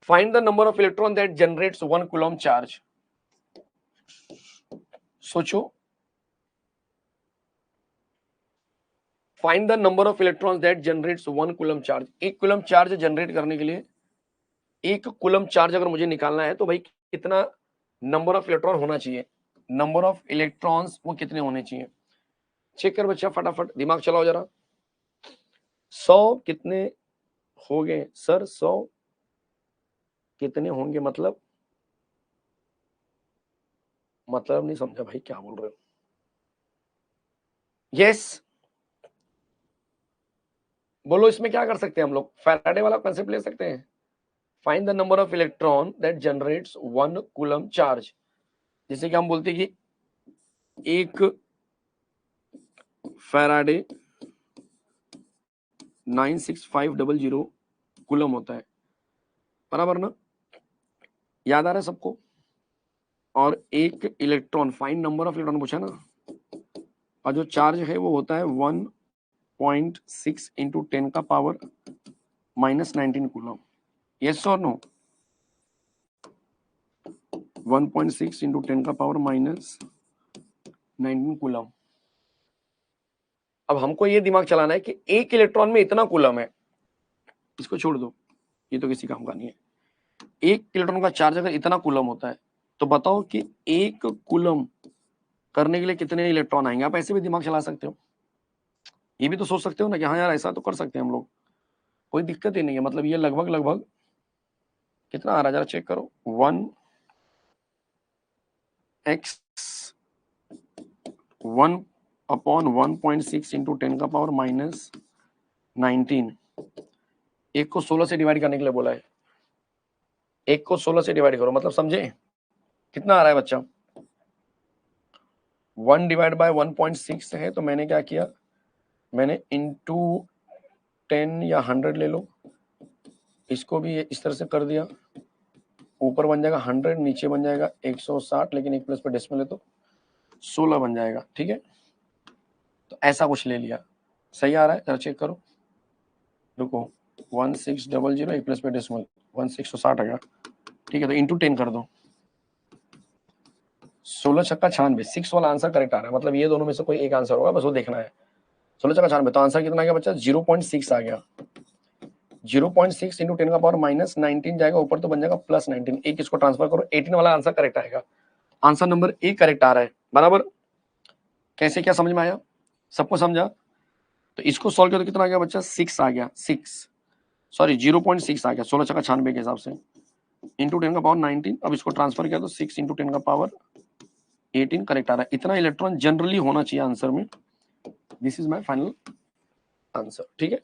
Find the number of electron that generates 1 coulomb charge. सोचो, find the number of electrons that generates 1 coulomb charge. 1 coulomb charge generate करने के लिए, 1 coulomb charge अगर मुझे निकालना है तो भाई कितना नंबर ऑफ इलेक्ट्रॉन होना चाहिए, नंबर ऑफ इलेक्ट्रॉन्स वो कितने होने चाहिए। चेक कर बच्चा, फटाफट दिमाग चलाओ जरा। 100 कितने हो गए सर? 100 कितने होंगे? मतलब नहीं समझा भाई, क्या बोल रहे हो? यस बोलो, इसमें क्या कर सकते हैं हम लोग? फैराडे वाला कॉन्सेप्ट ले सकते हैं। Find the number of electron that generates 1 coulomb charge. जैसे कि हम बोलते हैं कि एक फैराडे 96500 कूलम होता है, बराबर ना? याद आ रहा है सबको? और एक electron, find number of electron पूछा ना, और जो चार्ज है वो होता है 1.6 इंटू 10 का पावर -19 कूलम। यस और नो? 1.6 इंटू 10 का पावर -19 कूलम। अब हमको ये दिमाग चलाना है कि एक इलेक्ट्रॉन में इतना कूलम है, इसको छोड़ दो, ये तो किसी काम का नहीं है। एक इलेक्ट्रॉन का चार्ज अगर इतना कूलम होता है तो बताओ कि एक कूलम करने के लिए कितने इलेक्ट्रॉन आएंगे। आप ऐसे भी दिमाग चला सकते हो, ये भी तो सोच सकते हो ना कि हाँ यार ऐसा तो कर सकते हैं हम लोग, कोई दिक्कत ही नहीं है। मतलब ये लगभग कितना आ रहा है जरा चेक करो। 1x 1/1.6 इंटू 10 का पावर -19। एक को 16 से डिवाइड करने के लिए बोला है, एक को 16 से डिवाइड करो, मतलब समझे कितना आ रहा है बच्चा? 1 डिवाइड बाय 1.6 है, तो मैंने क्या किया, मैंने इंटू 10 या 100 ले लो, इसको भी इस तरह से कर दिया। ऊपर बन जाएगा 100, नीचे बन जाएगा 160, लेकिन एक प्लस पे डेसिमल है तो 16 बन जाएगा। ठीक है, तो ऐसा कुछ ले लिया। सही आ रहा है? जरा चेक करो, रुको। 1600 एक प्लस पे डेसिमल 1660 आ गया। ठीक है, तो इंटू 10 कर दो। 16 छक्का 96, 6 वाला आंसर करेक्ट आ रहा है। मतलब ये दोनों में से कोई एक आंसर होगा, बस वो देखना है। 16 छक्का 96, तो आंसर कितना आ गया बच्चा? 0.6 आ गया। 0.6 इंटू 10 का पावर -19 जाएगा, ऊपर तो बन जाएगा +19। एक इसको ट्रांसफर करो, 18 वाला आंसर करेक्ट आएगा। आंसर नंबर ए करेक्ट आ रहा है, बराबर। कैसे, क्या समझ में आया? सबको समझा? तो इसको सॉल्व किया तो कितना आ गया बच्चा? 6 आ गया। 0.6 आ गया 16 छक्का 96 के हिसाब से, इंटू 10 का पावर 19। अब इसको ट्रांसफर किया तो 6 इंटू 10 का पावर 18 करेक्ट आ रहा है। इतना इलेक्ट्रॉन जनरली होना चाहिए आंसर में। This is my final answer. ठीक है।